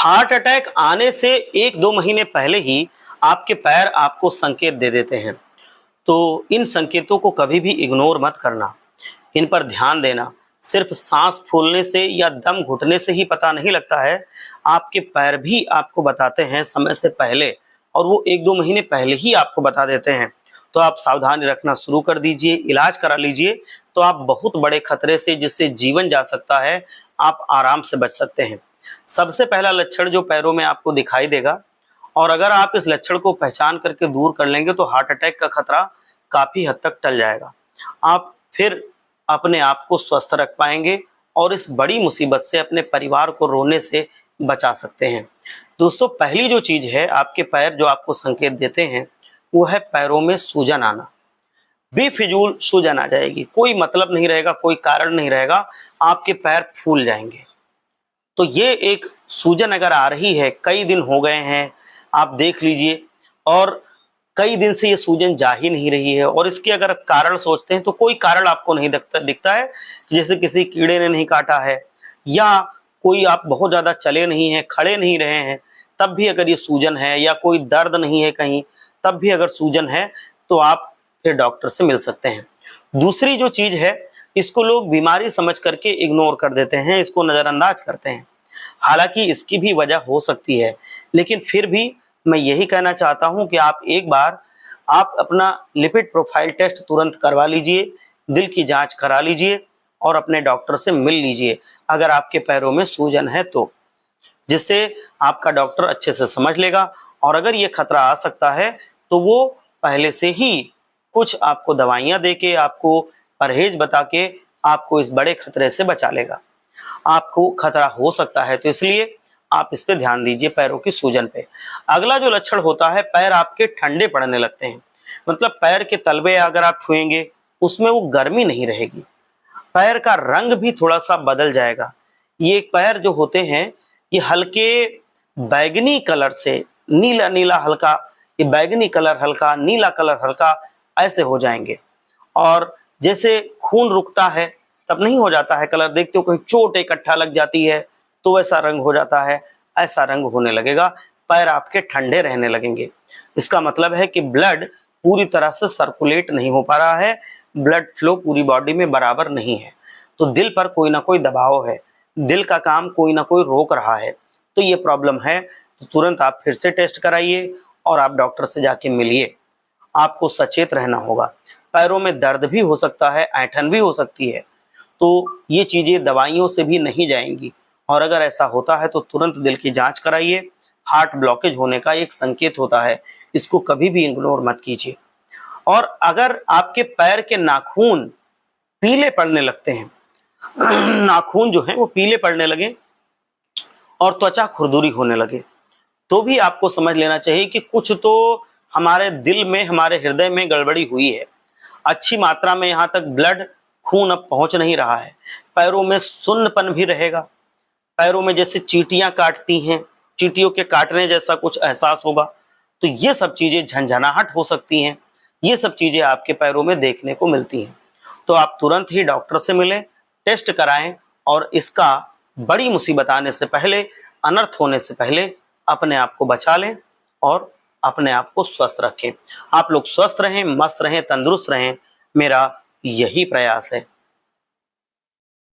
Heart attack आने से 1-2 महीने पहले ही आपके पैर आपको संकेत दे देते हैं। तो इन संकेतों को कभी भी इग्नोर मत करना, इन पर ध्यान देना। सिर्फ सांस फूलने से या दम घुटने से ही पता नहीं लगता है, आपके पैर भी आपको बताते हैं समय से पहले, और वो 1-2 महीने पहले ही आपको बता देते हैं। तो आप सावधानी रखना शुरू कर दीजिए, इलाज करा लीजिए, तो आप बहुत बड़े खतरे से, जिससे जीवन जा सकता है, आप आराम से बच सकते हैं। सबसे पहला लक्षण जो पैरों में आपको दिखाई देगा, और अगर आप इस लक्षण को पहचान करके दूर कर लेंगे तो हार्ट अटैक का खतरा काफी हद तक टल जाएगा। आप फिर अपने आप को स्वस्थ रख पाएंगे और इस बड़ी मुसीबत से अपने परिवार को रोने से बचा सकते हैं। दोस्तों, पहली जो चीज है, आपके पैर जो आपको संकेत देते हैं, वो है पैरों में सूजन आना। बेफिजूल सूजन आ जाएगी, कोई मतलब नहीं रहेगा, कोई कारण नहीं रहेगा, आपके पैर फूल जाएंगे। तो ये एक सूजन अगर आ रही है, कई दिन हो गए हैं, आप देख लीजिए, और कई दिन से ये सूजन जा ही नहीं रही है, और इसके अगर कारण सोचते हैं तो कोई कारण आपको नहीं दिखता है, जैसे किसी कीड़े ने नहीं काटा है, या कोई आप बहुत ज्यादा चले नहीं हैं, खड़े नहीं रहे हैं, तब भी अगर ये सूजन है, या कोई दर्द नहीं है कहीं, तब भी अगर सूजन है, तो आप फिर डॉक्टर से मिल सकते हैं। दूसरी जो चीज है, इसको लोग बीमारी समझ करके इग्नोर कर देते हैं, इसको नजरअंदाज करते हैं। हालांकि इसकी भी वजह हो सकती है, लेकिन फिर भी मैं यही कहना चाहता हूं कि आप एक बार आप अपना लिपिड प्रोफाइल टेस्ट तुरंत करवा लीजिए, दिल की जांच करा लीजिए, और अपने डॉक्टर से मिल लीजिए अगर आपके पैरों में सूजन है तो, जिससे आपका डॉक्टर अच्छे से समझ लेगा, और अगर ये खतरा आ सकता है तो वो पहले से ही कुछ आपको दवाइयां देके, आपको परहेज बता के आपको इस बड़े खतरे से बचा लेगा। आपको खतरा हो सकता है, तो इसलिए आप इस पे ध्यान दीजिए, पैरों की सूजन पे। अगला जो लक्षण होता है, पैर आपके ठंडे पड़ने लगते हैं। मतलब पैर के तलवे अगर आप छुएंगे, उसमें वो गर्मी नहीं रहेगी, पैर का रंग भी थोड़ा सा बदल जाएगा। ये पैर जो होते हैं, ये हल्के बैगनी कलर से, नीला नीला हल्का, ये बैगनी कलर हल्का, नीला कलर हल्का, ऐसे हो जाएंगे। और जैसे खून रुकता है तब नहीं हो जाता है कलर, देखते हो कहीं चोट इकट्ठा लग जाती है तो वैसा रंग हो जाता है, ऐसा रंग होने लगेगा, पैर आपके ठंडे रहने लगेंगे। इसका मतलब है कि ब्लड पूरी तरह से सर्कुलेट नहीं हो पा रहा है, ब्लड फ्लो पूरी बॉडी में बराबर नहीं है, तो दिल पर कोई ना कोई दबाव है, दिल का काम कोई ना कोई रोक रहा है, तो ये प्रॉब्लम है। तो तुरंत आप फिर से टेस्ट कराइए और आप डॉक्टर से जाके मिलिए। आपको सचेत रहना होगा, पैरों में दर्द भी हो सकता है, ऐंठन भी हो सकती है, तो ये चीजें दवाइयों से भी नहीं जाएंगी, और अगर ऐसा होता है तो तुरंत दिल की जांच कराइए। हार्ट ब्लॉकेज होने का एक संकेत होता है, इसको कभी भी इग्नोर मत कीजिए। और अगर आपके पैर के नाखून पीले पड़ने लगते हैं, नाखून जो है वो पीले पड़ने लगे और त्वचा खुरदुरी होने लगे, तो भी आपको समझ लेना चाहिए कि कुछ तो हमारे दिल में, हमारे हृदय में गड़बड़ी हुई है। अच्छी मात्रा में यहाँ तक ब्लड, खून अब पहुंच नहीं रहा है, पैरों में सुन्नपन भी रहेगा, पैरों में जैसे चींटियां काटती हैं, चींटियों के काटने जैसा कुछ एहसास होगा, तो ये सब चीजें झंझनाहट हो सकती हैं, ये सब चीजें आपके पैरों में देखने को मिलती हैं। तो आप तुरंत ही डॉक्टर से मिलें, टेस्ट कराएं, और इसका बड़ी मुसीबत आने से पहले, अनर्थ होने से पहले अपने आप को बचा लें और अपने आप को स्वस्थ रखें। आप लोग स्वस्थ रहें, मस्त रहें, तंदुरुस्त रहें, मेरा यही प्रयास है।